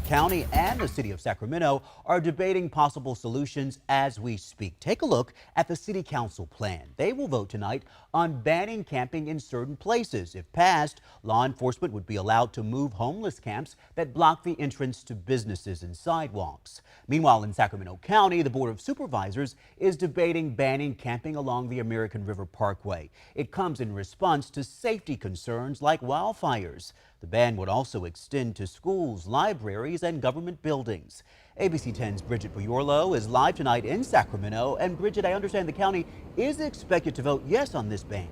County and the city of Sacramento are debating possible solutions as we speak. Take a look at the city council plan. They will vote tonight on banning camping in certain places. If passed, law enforcement would be allowed to move homeless camps that block the entrance to businesses and sidewalks. Meanwhile, in Sacramento County, the Board of Supervisors is debating banning camping along the American River Parkway. It comes in response to safety concerns like wildfires. The ban would also extend to schools, libraries, and government buildings. ABC 10's Bridget Buyorlo is live tonight in Sacramento. And Bridget, I understand the county is expected to vote yes on this ban.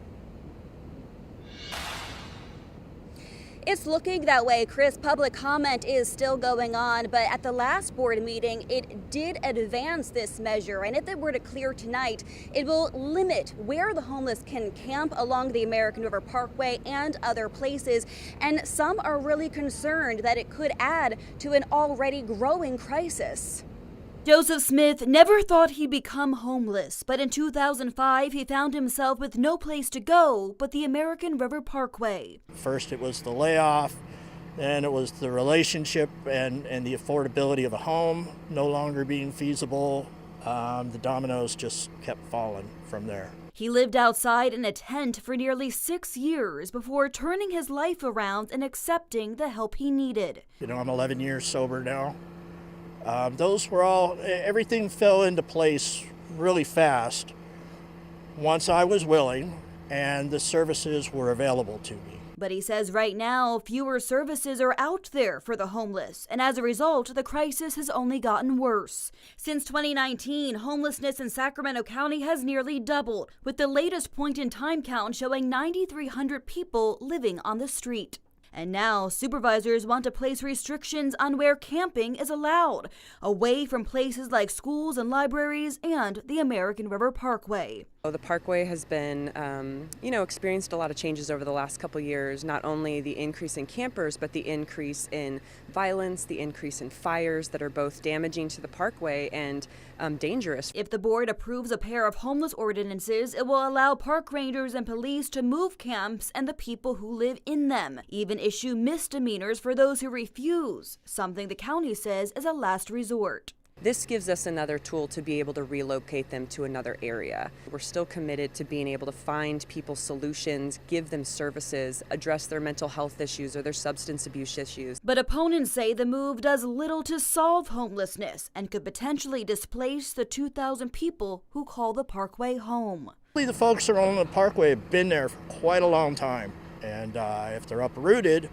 It's looking that way, Chris. Public comment is still going on, but at the last board meeting, it did advance this measure. And if it were to clear tonight, it will limit where the homeless can camp along the American River Parkway and other places. And some are really concerned that it could add to an already growing crisis. Joseph Smith never thought he'd become homeless, but in 2005 he found himself with no place to go but the American River Parkway. First it was the layoff, then it was the relationship and the affordability of a home no longer being feasible. The dominoes just kept falling from there. He lived outside in a tent for nearly 6 years before turning his life around and accepting the help he needed. You know, I'm 11 years sober now. Those were all, everything fell into place really fast once I was willing and the services were available to me. But he says right now fewer services are out there for the homeless, and as a result, the crisis has only gotten worse. Since 2019, homelessness in Sacramento County has nearly doubled, with the latest point-in-time count showing 9,300 people living on the street. And now supervisors want to place restrictions on where camping is allowed, away from places like schools and libraries and the American River Parkway. The Parkway has been, experienced a lot of changes over the last couple years, not only the increase in campers, but the increase in violence, the increase in fires that are both damaging to the Parkway and dangerous. If the board approves a pair of homeless ordinances, it will allow park rangers and police to move camps and the people who live in them, even issue misdemeanors for those who refuse, something the county says is a last resort. This gives us another tool to be able to relocate them to another area. We're still committed to being able to find people solutions, give them services, address their mental health issues or their substance abuse issues. But opponents say the move does little to solve homelessness and could potentially displace the 2,000 people who call the Parkway home. The folks that are on the Parkway have been there for quite a long time, and if they're uprooted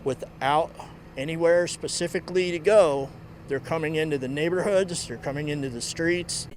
without anywhere specifically to go, they're coming into the neighborhoods, they're coming into the streets.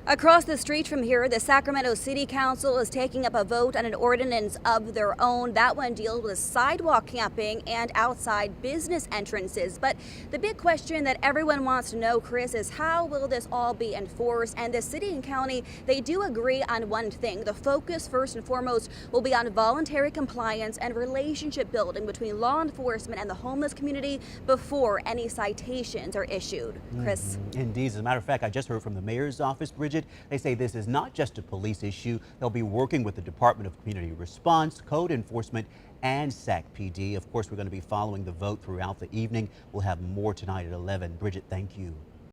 Across the street from here, the Sacramento City Council is taking up a vote on an ordinance of their own. That one deals with sidewalk camping and outside business entrances. But the big question that everyone wants to know, Chris, is how will this all be enforced? And the city and county, they do agree on one thing. The focus, first and foremost, will be on voluntary compliance and relationship building between law enforcement and the homeless community before any citations are issued. Chris? Indeed. As a matter of fact, I just heard from the mayor's office, Bridget. They say this is not just a police issue. They'll be working with the Department of Community Response, Code Enforcement, and SAC PD. Of course, we're going to be following the vote throughout the evening. We'll have more tonight at 11. Bridget, thank you.